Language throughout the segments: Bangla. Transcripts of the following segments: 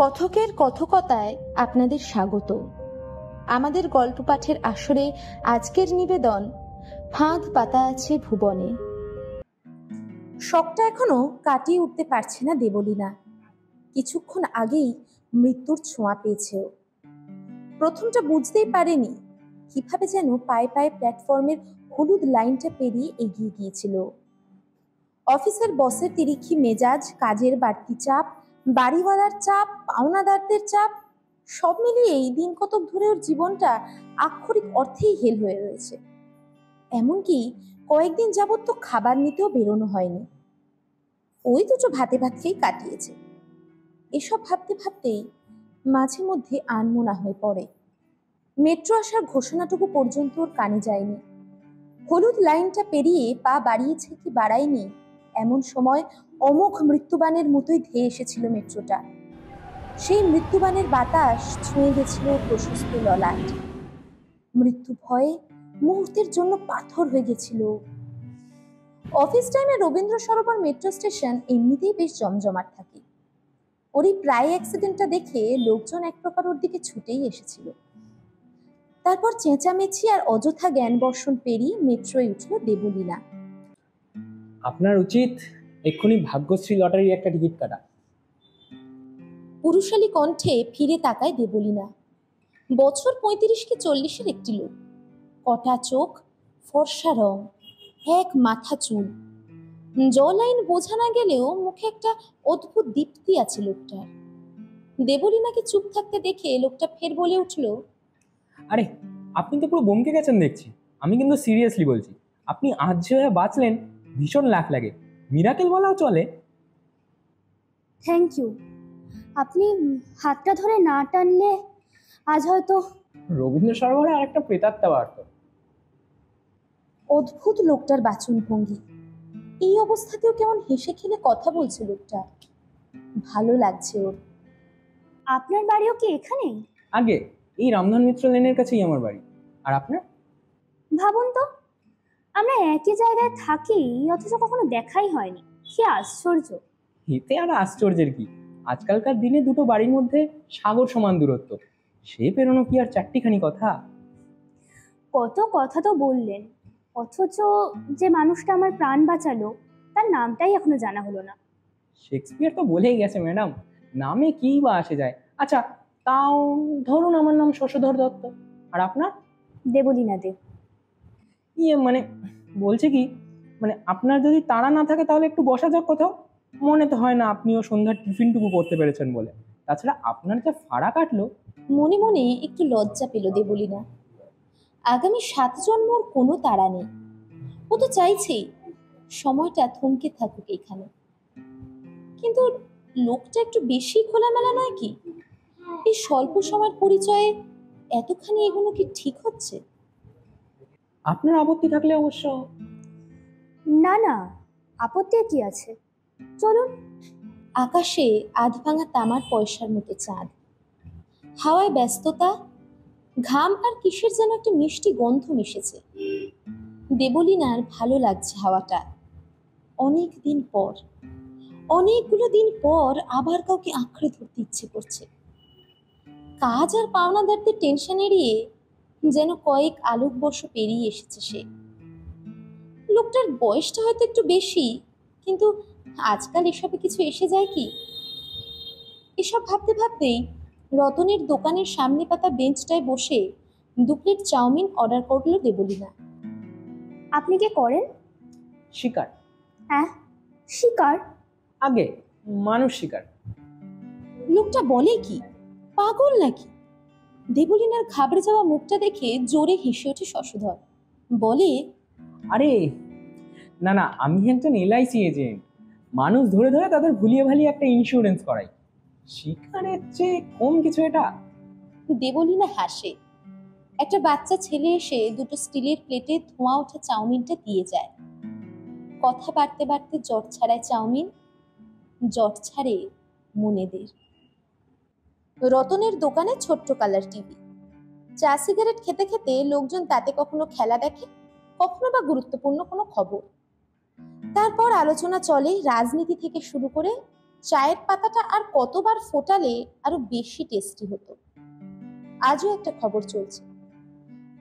কথকের কথকতায় আপনাদের স্বাগত। আমাদের গল্প পাঠের আসরে আজকের নিবেদন ফাঁদ পাতা আছে ভুবনে। শখটা এখনো কাটিয়ে উঠতে পারছে না দেবলীনা। কিছুক্ষণ আগেই মৃত্যুর ছোঁয়া পেয়েছে। প্রথমটা বুঝতেই পারেনি কিভাবে যেন পায়ে পায়ে প্ল্যাটফর্মের হলুদ লাইনটা পেরিয়ে এগিয়ে গিয়েছিল। অফিসের বসের তিরিক্ষি মেজাজ, কাজের বাড়তি চাপ, বাড়িওয়ালার চাপ, পাওনাদারদের চাপ, সব মিলিয়ে এই দিন কতক ধরে ওর জীবনটা আক্ষরিক অর্থেই হেল হয়ে রয়েছে। এমনকি কয়েকদিন যাবৎ তো খাবার নিতেও বেরোনো হয়নি, ওই দুটো ভাতে ভাত খেয়েই কাটিয়েছে। এসব ভাবতে ভাবতেই মাঝে মধ্যে আনমনা হয়ে পড়ে। মেট্রো আসার ঘোষণাটুকু পর্যন্ত ওর কানে যায়নি। হলুদ লাইনটা পেরিয়ে পা বাড়িয়েছে কি বাড়ায়নি, এমন সময় অমোঘ মৃত্যুবানের মতোই ধেয়ে এসেছিল মেট্রোটা। সেই মৃত্যুবানের বাতাস ছুঁয়ে গেছিল প্রশস্ত ললাট। মৃত্যু ভয়ে মুহূর্তের জন্য পাথর হয়ে গেছিল। অফিস টাইমে রবীন্দ্র সরোবর মেট্রো স্টেশন এমনিতেই বেশ জমজমাট থাকে। ওর এই প্রায় অ্যাক্সিডেন্টটা দেখে লোকজন এক প্রকার ওর দিকে ছুটেই এসেছিল। তারপর চেঁচামেচি আর অযথা জ্ঞান বর্ষণ পেরিয়ে মেট্রোয় উঠল দেবলীনা। আপনার উচিত এক্ষুনি ভাগ্যশ্রী লটারির একটা টিকিট কাটা। পুরুষালী কণ্ঠে ফিরে তাকায় দেবলীনা। বছর 35 কি 40-এর একটি লোক, কটা চোখ, ফর্সা রং, এক মাথা চুল। জ লাইন বোঝা না গেলেও মুখে একটা অদ্ভুত দীপ্তি আছে লোকটার। দেবলীনাকে চুপ থাকতে দেখে লোকটা ফের বলে উঠল, আরে আপনি তো পুরো বমকে গেছেন দেখছি। আমি কিন্তু সিরিয়াসলি বলছি, আপনি আজ যে হয়ে বাঁচলেন ভীষণ লাখ লাগে, মিরাকেল বলাও চলে। Thank you. আপনি হাতটা ধরে না টানলে আজ হয়তো। রবীন্দ্র সরোবরে আর একটা প্রেতাত্মা বাড়ত। অদ্ভুত লোকটার বাচন ভঙ্গি। এই অবস্থাতেও কেমন হেসে খেলে কথা বলছে লোকটা। ভালো লাগছে ওর। আপনার বাড়িও কি এখানেই? আগে এই রামধন মিত্র লেনের কাছেই আমার বাড়ি। আর আপনার? ভাবুন তো, আমরা একই জায়গায় থাকি অথচ কখনো দেখাই হয়নি। কি আশ্চর্য! এতে আর আশ্চর্যের কি, আজকালকার দিনে দুটো বাড়ির মধ্যে সাগর সমান দূরত্ব, সে পেরোনো কি আর চারটিখানি কথা? কত কথা তো বললেন, অথচ যে মানুষটা আমার প্রাণ বাঁচালো তার নামটাই এখনো জানা হলো না। শেক্সপিয়ার তো বলেই গেছে ম্যাডাম, নামে কি বা আসে যায়। আচ্ছা তাও ধরুন আমার নাম শশধর দত্ত, আর আপনার? দেবলীনা দেব। মানে বলছে কি, মানে আপনার যদি তাড়া না থাকে তাহলে একটু বসা যাক কোথাও। মনে তো হয় না আপনিও সন্ধ্যার টিফিনটুকু করতে পেরেছেন বলে। তাছাড়া আপনার যা ফাড়া কাটলো। মনে মনে একটু লজ্জা পেল দেবলীনা। আগামী 7 জন্মর কোনো তাড়া নেই। ও তো চাইছেই সময়টা থমকে থাকুক এখানে। কিন্তু লোকটা একটু বেশি খোলামেলা নয় কি? এই স্বল্প সময়ের পরিচয়ে এতখানি এগুলো কি ঠিক হচ্ছে? আপনার আপত্তি থাকলে অবশ্য। না না, আপত্তি কি আছে, চলুন। আকাশে আধভাঙা তামার পয়সার মতো চাঁদ, হাওয়ায় ব্যস্ততা, ঘাম আর কিসের যেন একটা মিষ্টি গন্ধ মিশেছে। দেবলীনার ভালো লাগছে হাওয়াটা। অনেকগুলো দিন পর আবার কাউকে আঁকড়ে ধরতে ইচ্ছে করছে। কাজ আর পাওনাদারদের টেনশন এড়িয়ে যেন কয়েক আলোকবর্ষ পেরিয়ে এসেছে সে। লোকটার বয়সটা হয়তো একটু বেশি, কিন্তু আজকাল এসবে কিছু এসে যায় কি? এসব ভাবতে ভাবতেই রতনের দোকানের সামনে পাতা বেঞ্চটায় বসে 2 প্লেট চাউমিন অর্ডার করলো দেবলীনা। আপনি কি করেন? শিকার। হ্যাঁ, শিকার? আগে মানুষ শিকার। লোকটা বলে কি, পাগল নাকি? দেবলীনার ঘাবড়ে যাওয়া মুখটা দেখে জোরে হেসে ওঠে শশধর। বলে, আরে না না, আমি একজন LIC এজেন্ট। মানুষ ধরে ধরে তাদের ভুলিয়ে ভালিয়ে একটা ইন্স্যুরেন্স করাই। শিকারের চেয়ে কম কিছু এটা? দেবলীনা হাসে। একটা বাচ্চা ছেলে এসে 2টো স্টিলের প্লেটে ধোঁয়া ওঠা চাউমিনটা দিয়ে যায়। কথা বাড়তে বাড়তে জট ছাড়ায় চাউমিন, জট ছাড়ে মনেদের। রতনের দোকানে ছোট্ট কালার টিভি। চা সিগারেট খেতে খেতে লোকজন তাতে কখনো খেলা দেখে, কখনো বা গুরুত্বপূর্ণ কোনো খবর। তারপর আলোচনা চলে রাজনীতি থেকে শুরু করে চায়ের পাতাটা আর কতবার ফোটালে আরো বেশি টেস্টি হতো। আজও একটা খবর চলছে,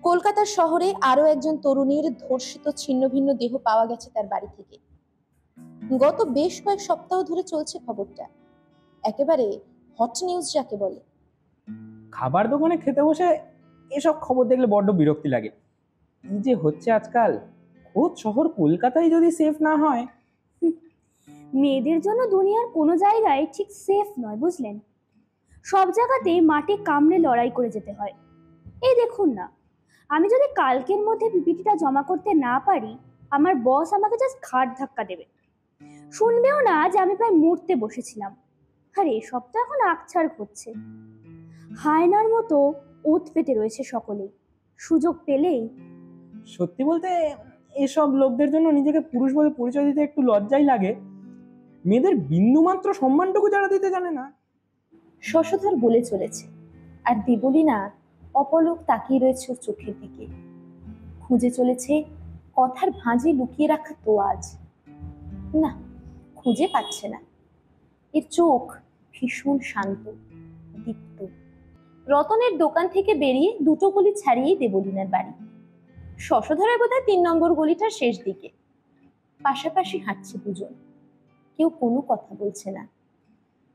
কলকাতা শহরে আরো একজন তরুণীর ধর্ষিত ছিন্ন ভিন্ন দেহ পাওয়া গেছে তার বাড়ি থেকে। গত বেশ কয়েক সপ্তাহ ধরে চলছে খবরটা, একেবারে হট নিউজ যাকে বলে। খাবার দোকানে খেতে বসে এসব খবর দেখলে বড্ড বিরক্তি লাগে। কি যে হচ্ছে আজকাল, খোদ শহর কলকাতায় যদি সেফ না হয়। মেয়েদের জন্য দুনিয়ার কোনো জায়গায় ঠিক সেফ নয়, বুঝলেন? সব জায়গাতেই মাটি কামড়ে লড়াই করে যেতে হয়। এই দেখুন না, আমি যদি কালকের মধ্যে পিপিটিটা জমা করতে না পারি, আমার বস আমাকে জাস্ট ঘাট ধাক্কা দেবে। শুনবেও না যে আমি প্রায় মরতে বসেছিলাম। আর এসব তো এখন আকছার ঘটছে। হায়নার মতো ওঁত পেতে রয়েছে সকলেই, সুযোগ পেলেই। সত্যি বলতে এসব লোকদের জন্য নিজেকে পুরুষ বলে পরিচয় দিতে একটু লজ্জাই লাগে। মেয়েদের বিন্দুমাত্র সম্মানটুকু যারা দিতে জানে না। শশধর বলে চলেছে, আর দেবলীনা অপলক তাকিয়ে রয়েছে ওর চোখের দিকে। খুঁজে চলেছে কথার ভাঁজে লুকিয়ে রাখা তোয়াজ। না, খুঁজে পাচ্ছে না। এর চোখ ভীষণ শান্ত, দীপ্ত। রতনের দোকান থেকে বেরিয়ে দুটো গলি ছাড়িয়েই দেবলীনার বাড়ি। শশধরের বোধহয় 3 নম্বর গলিটার শেষ দিকে। পাশাপাশি হাঁটছে দুজন, কেউ কোনো কথা বলছে না,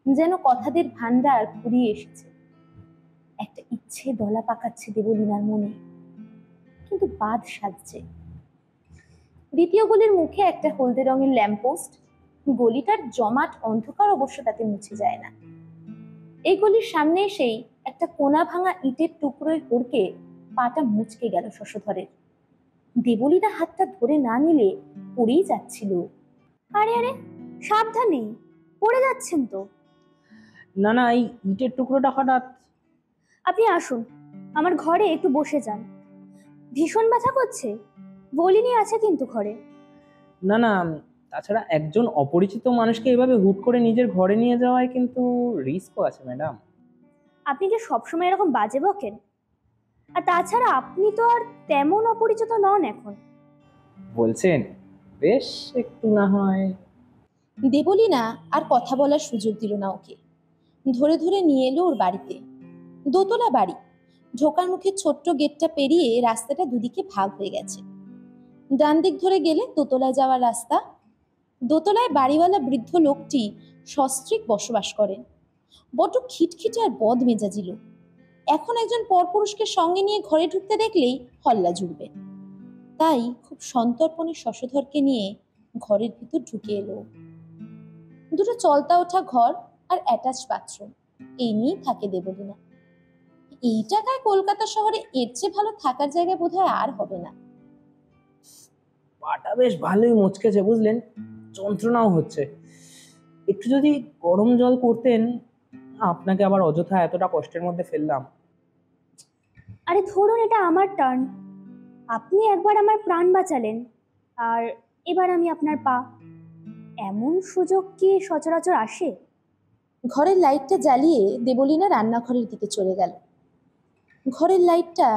যেন কথাদের ভান্ডার ফুরিয়ে এসেছে। একটা ইচ্ছে দলা পাকাচ্ছে দেবলীনার মনে, কিন্তু বাদ সাজছে। দ্বিতীয় গলির মুখে একটা হলদে রঙের ল্যাম্পপোস্ট। গলিটার জমাট অন্ধকার অবশ্য তাতে মুছে যায় না। এই গলির সামনে এসেই একটা কোনা ভাঙা ইটের টুকরোয় হড়কে পাটা মুচকে গেল শশধরের। দেবলীনা হাতটা ধরে না নিলে পড়েই যাচ্ছিল। আরে আরে, সাবধানে, পড়ে যাচ্ছেন তো। না না, এই ইটের টুকরোটা হঠাৎ। আপনি আসুন, আমার ঘরে একটু বসে যান। ভীষণ ব্যথা করছে? বলিনি আছে কিন্তু ঘরে। না না, তাছাড়া একজন অপরিচিত মানুষকে এভাবে হুট করে নিজের ঘরে নিয়ে যাওয়ায় কিন্তু রিস্কও আছে ম্যাডাম। আপনি কি সবসময় এরকম বাজে বকেন? আর তাছাড়া আপনি তো আর তেমন অপরিচিত নন এখন। বলছেন? বেশ, একটু না হয়। দেবলীনা আর কথা বলার সুযোগ দিল না ওকে। ধরে ধরে নিয়ে এলো ওর বাড়িতে। দোতলা বাড়ি, ঢোকার মুখে ছোট্ট গেটটা পেরিয়ে রাস্তাটা দুদিকে ভাগ হয়ে গেছে। ডান দিক ধরে গেলে দোতলায় যাওয়ার রাস্তা। দোতলায় বাড়িওয়ালা বৃদ্ধ লোকটি সস্ত্রীক বসবাস করেন। বড্ড খিটখিটে আর বদ মেজাজি লোক। এখন একজন পরপুরুষকে সঙ্গে নিয়ে ঘরে ঢুকতে দেখলেই হল্লা জুড়বে। তাই খুব সন্তর্পণে শশধরকে নিয়ে ঘরের ভিতর ঢুকে এলো। দুটো চলতা ওঠা ঘর আর অ্যাটাচ বাথরুম, এই নিয়েই থাকে দেবলীনা। এই টাকায় কলকাতা শহরে এর চেয়ে ভালো থাকার জায়গা বোধহয় আর হবে না। পাটা বেশ ভালোই মুচকেছে বুঝলেন, যন্ত্রণাও হচ্ছে। একটু যদি গরম জল করতেন। আপনাকে আবার অযথা এতটা কষ্টের মধ্যে ফেললাম। আরে ধরুন, এটা আমার টার্ন। আপনি একবার আমার প্রাণ বাঁচালেন, আর এবার আমি আপনার পা। এমন সুযোগ কি সচরাচর আসে? ঘরের লাইটটা জ্বালিয়ে দেবলীনা রান্নাঘরের দিকে চলে গেল। ঘরের লাইটটা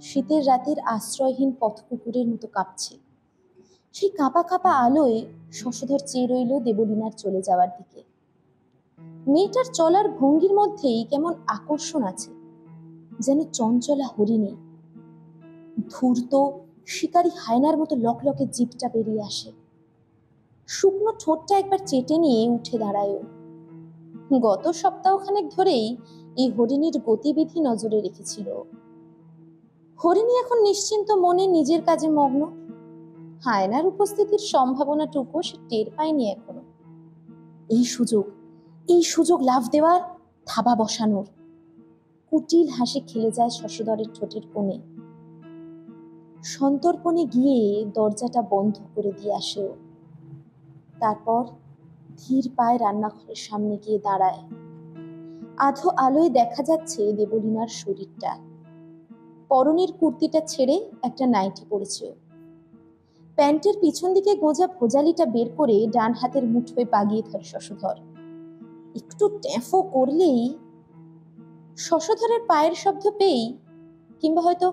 শীতের রাতের আশ্রয়হীন পথকুকুরের মতো কাঁপছে। সেই কাঁপা কাঁপা আলোয় শশধর চেয়ে রইল দেবলীনার চলে যাওয়ার দিকে। মেয়েটার চলার ভঙ্গির মধ্যেই কেমন আকর্ষণ আছে, যেন চঞ্চলা হরিণী। ধূর্ত শিকারী হায়নার মতো লকলকে জিভটা বেরিয়ে আসে। শুকনো ঠোঁটটা একবার চেটে নিয়ে উঠে দাঁড়ায়। গত সপ্তাহখানেক ধরেই এই হরিণীর গতিবিধি নজরে রেখেছিল। হরিণী এখন নিশ্চিন্ত মনে নিজের কাজে মগ্ন। হায়নার উপস্থিতির সম্ভাবনাটুকু সে টের পায়নি এখনো। এই সুযোগ লাফ দেওয়ার, থাবা বসানোর। কুটিল হাসি খেলে যায় শশধরের ঠোঁটের কোণে। সন্তর্পণে গিয়ে দরজাটা বন্ধ করে দিয়ে আসে। তারপর ধীর পায়ে রান্নাঘরের সামনে গিয়ে দাঁড়ায়। আধো আলোয় দেখা যাচ্ছে দেবলীনার শরীরটা। পরনের কুর্তিটা ছেড়ে একটা নাইটি পরেছে। প্যান্টের পিছন দিকে গোজা ভোজালিটা বের করে ডান হাতের মুঠোয় পাগিয়ে ধরে শশধর। একটু ট্যাঁফো করলেই, শশধরের পায়ের শব্দ পেয়েই কিংবা হয়তো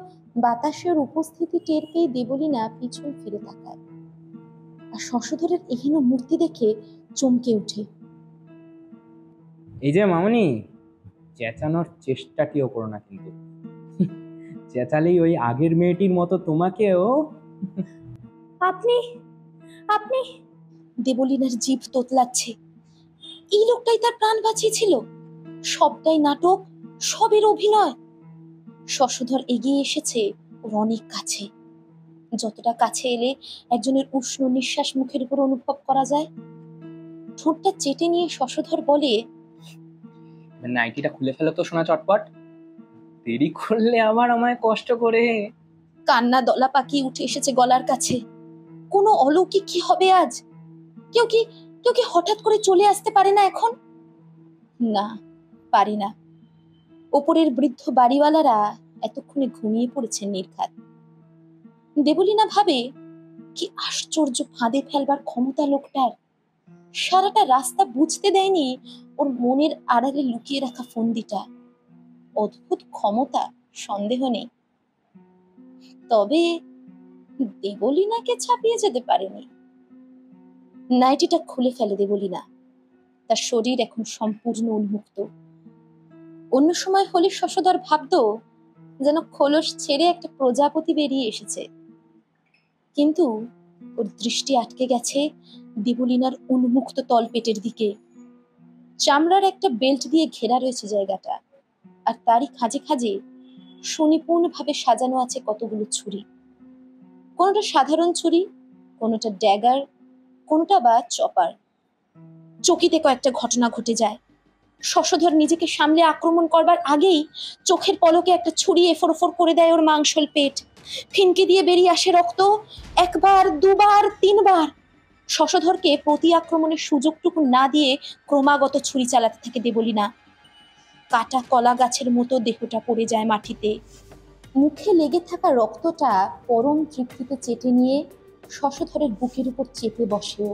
বাতাসের উপস্থিতি টের পেয়ে দেবলীনা পিছন ফিরে তাকায়। আর শশধরের এহেন মূর্তি দেখে চমকে ওঠে। এই যে মামনি, চেঁচানোর চেষ্টা কেউ করো না কিন্তু। চেঁচালেই ওই আগের মেয়েটির মতো তোমাকেও। আপনি আপনি দেবলীনার জিভ তোতলাচ্ছে। এই লোকটাই তার প্রাণ বাঁচিয়েছিল। সবটাই নাটক, সবের অভিনয়। শশধর এগিয়ে এসেছে ওর অনেক কাছে, যতটা কাছে এলে একজনের উষ্ণ নিঃশ্বাস মুখের উপর অনুভব করা যায়। ঠোঁটটা চেটে নিয়ে শশধর বলে, নাইটিটা খুলে ফেলো তো সোনা চটপট, দেরি করলে আবার আমায় কষ্ট করে। কান্না দলা পাকিয়ে উঠে এসেছে গলার কাছে। কোনো অলৌকিক কি হবে আজ? কেউ কি হঠাৎ করে চলে আসতে পারে না এখন? না, পারি না। ওপরের বৃদ্ধ বাড়িওয়ালারা এতক্ষণে ঘুমিয়ে পড়েছেন নির্ঘাত। দেবলীনা ভাবে, কি আশ্চর্য ফাঁদে ফেলবার ক্ষমতা লোকটার। সারাটা রাস্তা বুঝতে দেয়নি ওর মনের আড়ালে লুকিয়ে রাখা ফন্দিটা। অদ্ভুত ক্ষমতা, সন্দেহ নেই। তবে দেবলীনাকে ছাপিয়ে যেতে পারেনি। নাইটিটা খুলে ফেলে দেবলীনা। তার শরীর এখন সম্পূর্ণ উন্মুক্ত। অন্য সময় হলে শশধর ভাবতো যেন খোলস ছেড়ে একটা প্রজাপতি বেরিয়ে এসেছে, কিন্তু ওর দৃষ্টি আটকে গেছে দেবলীনার উন্মুক্ত তলপেটের দিকে। চামড়ার একটা বেল্ট দিয়ে ঘেরা রয়েছে জায়গাটা, আর তারই খাঁজে খাঁজে সুনিপুণভাবে সাজানো আছে কতগুলো ছুরি। কোনোটা সাধারণ ছুরি, কোনোটা ড্যাগার, কোনোটা বা চপার। চকিতে কয়েকটা ঘটনা ঘটে যায়। শশধর নিজেকে সামলে আক্রমণ করবার আগেই চোখের পলকে একটা ছুরি এফোর ওফোর করে দেয় ওর মাংসল পেট। ফিনকে দিয়ে বেরিয়ে আসে রক্ত। একবার, দুবার, তিনবার। শশধরকে প্রতি আক্রমণের সুযোগটুকু না দিয়ে ক্রমাগত ছুরি চালাতে থাকে দেবলীনা। কাটা কলা গাছের মতো দেহটা পড়ে যায় মাটিতে। মুখে লেগে থাকা রক্তটা পরম তৃপ্তিতে চেটে নিয়ে শশধরের বুকের উপর চেপে বসেও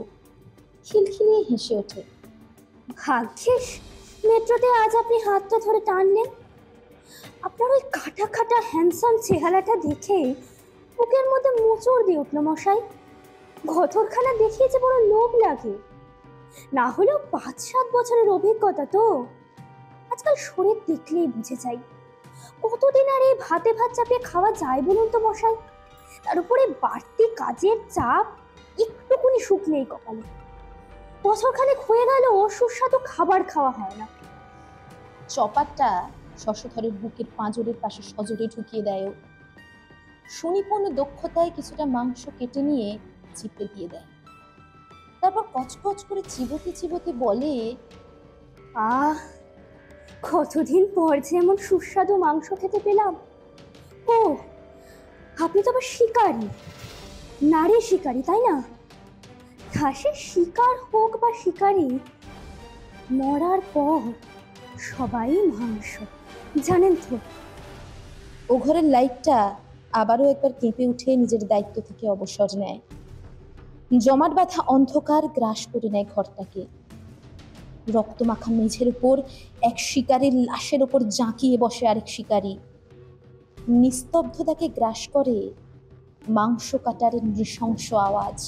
খিলখিলিয়ে হেসে ওঠে। ভাগ্যিস মেট্রোতে আজ আপনি হাতটা ধরে টানলেন। আপনার ওই কাটা কাটা হ্যান্ডসাম চেহারাটা দেখে বুকের মধ্যে মোচড় দিয়ে উঠল মশাই। ঘটরখানা দেখিয়েছে বড় লোভ লাগে। না হলেও 5-7 বছরের অভিজ্ঞতা তো। আজকাল শরীর দেখলেই বুঝে যাই কতদিন আর এই ভাতে ভাত চাপিয়ে খাওয়া যায় বলুন তো মশাই। তার উপরে বাড়তি কাজের চাপ, একটুকুনি সুখ নেই কপালে। বছরখানেক হয়ে গেল সুস্বাদু খাবার খাওয়া হয় না। চপারটা শশধরের বুকের পাঁজরের পাশে সজোরে ঢুকিয়ে দেয়। সুনিপুণ দক্ষতায় কিছুটা মাংস কেটে নিয়ে চিপে দিয়ে দেয়। তারপর কচকচ করে চিবোতে চিবোতে বলে, আহ, কতদিন পর যে এমন সুস্বাদু মাংস খেতে পেলাম। ও, আপনি তো আবার শিকারী, নারী শিকারী, তাই না? ঘাসে শিকার হোক বা শিকারী, মরার পর সবাই মাংস, জানেন তো। ও ঘরের লাইটটা আবারও একবার কেঁপে উঠে নিজের দায়িত্ব থেকে অবসর নেয়। জমাট বাঁধা অন্ধকার গ্রাস করে নেয় ঘরটাকে। রক্তমাখা মেঝের উপর এক শিকারীর লাশের ওপর জাঁকিয়ে বসে আরেক শিকারী। নিস্তব্ধতাকে গ্রাস করে মাংস কাটার নৃশংস আওয়াজ।